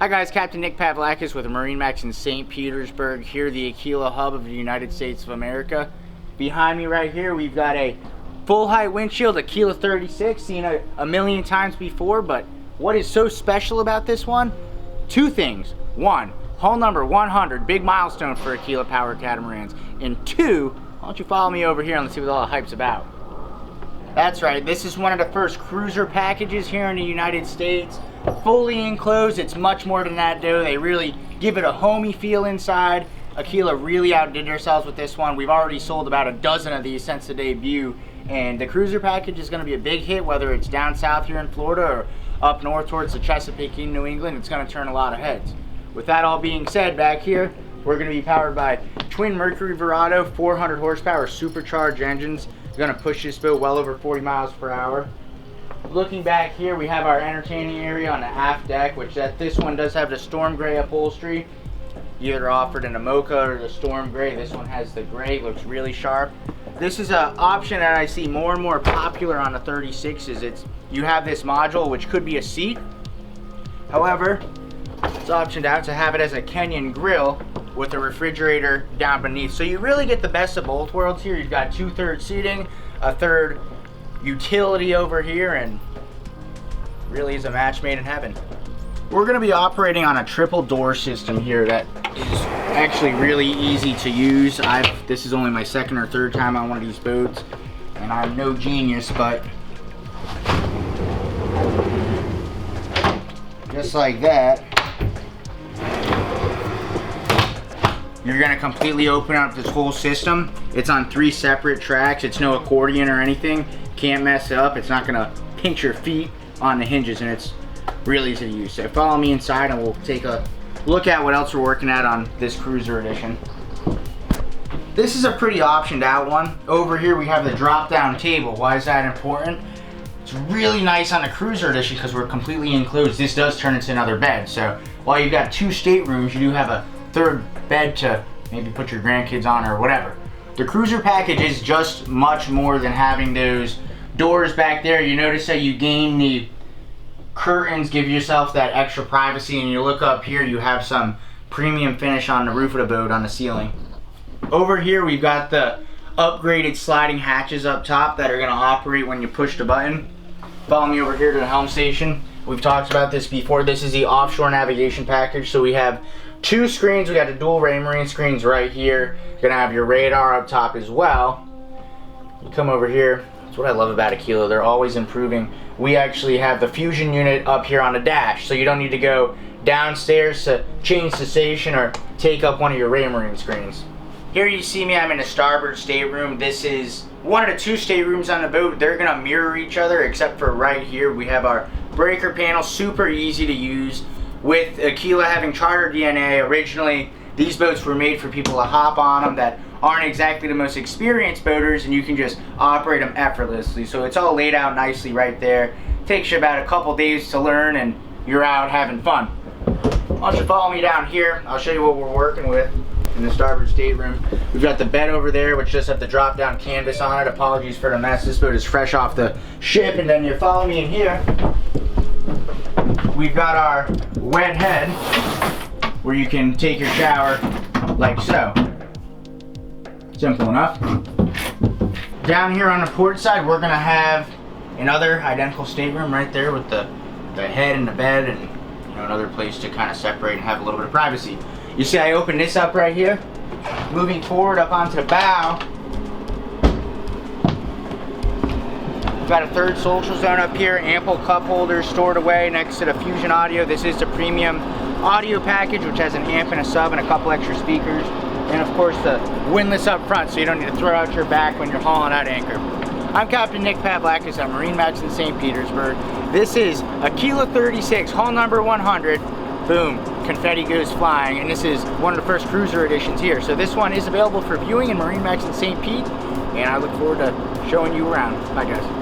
Hi guys, Captain Nick Pavlakis with MarineMax in St. Petersburg, here the Aquila hub of the United States of America. Behind me right here we've got a full height windshield Aquila 36, seen a million times before, but what is so special about this one? Two things. One, hull number 100, big milestone for Aquila power catamarans. And two, why don't you follow me over here and let's see what all the hype's about. That's right, this is one of the first cruiser packages here in the United States. Fully enclosed, it's much more than that though. They really give it a homey feel inside. Aquila really outdid themselves with this one. We've already sold about a dozen of these since the debut, and the cruiser package is going to be a big hit, whether it's down south here in Florida or up north towards the Chesapeake in New England. It's going to turn a lot of heads. With that all being said, back here we're going to be powered by twin Mercury Verado 400 horsepower supercharged engines. Going to push this boat well over 40 miles per hour. Looking back here, we have our entertaining area on the aft deck, which this one does have the storm gray upholstery, either offered in a mocha or the storm gray. This one has the gray, looks really sharp. This is an option that I see more and more popular on the 36s. You have this module, which could be a seat. However, it's optioned out to have it as a Kenyan grill with a refrigerator down beneath. So you really get the best of both worlds here. You've got 2/3 seating, a third utility over here, and really is a match made in heaven. We're going to be operating on a triple door system here that is actually really easy to use. This is only my second or third time on one of these boats, and I'm no genius, but just like that, you're going to completely open up this whole system. It's on 3 separate tracks. It's no accordion or anything. Can't mess it up. It's not going to pinch your feet on the hinges, and it's really easy to use. So follow me inside and we'll take a look at what else we're working at on this cruiser edition. This is a pretty optioned out one. Over here we have the drop down table. Why is that important? It's really nice on the cruiser edition because we're completely enclosed. This does turn into another bed. So while you've got 2 staterooms, you do have a third bed to maybe put your grandkids on or whatever. The cruiser package is just much more than having those doors back there. You notice that you gain the curtains, give yourself that extra privacy, and you look up here, you have some premium finish on the roof of the boat on the ceiling. Over here we've got the upgraded sliding hatches up top that are going to operate when you push the button. Follow me over here to the helm station. We've talked about this before. This is the offshore navigation package. So we have 2 screens. We got the dual Raymarine screens right here. You're gonna have your radar up top as well. You come over here. That's what I love about Aquila. They're always improving. We actually have the fusion unit up here on the dash, so you don't need to go downstairs to change the station or take up one of your Raymarine screens. Here you see me. I'm in the starboard stateroom. This is one of the 2 staterooms on the boat. They're gonna mirror each other, except for right here we have our breaker panel. Super easy to use. With Aquila having charter DNA, originally these boats were made for people to hop on them that aren't exactly the most experienced boaters, and you can just operate them effortlessly. So it's all laid out nicely right there. Takes you about a couple days to learn and you're out having fun. Why don't you follow me down here? I'll show you what we're working with in the starboard stateroom. We've got the bed over there, which just have the drop down canvas on it. Apologies for the mess. This boat is fresh off the ship. And then you follow me in here. We've got our wet head where you can take your shower like so. Simple enough. Down here on the port side, we're gonna have another identical stateroom right there with the head and the bed, and another place to kind of separate and have a little bit of privacy. You see I opened this up right here. Moving forward up onto the bow, we've got a third social zone up here, ample cup holders stored away next to the Fusion audio. This is the premium audio package, which has an amp and a sub and a couple extra speakers. And of course the windlass up front, so you don't need to throw out your back when you're hauling out anchor. I'm Captain Nick Pavlakis at MarineMax in St. Petersburg. This is Aquila 36, hull number 100. Boom, confetti goes flying, and this is one of the first cruiser editions here. So this one is available for viewing in MarineMax in St. Pete, and I look forward to showing you around. Bye guys.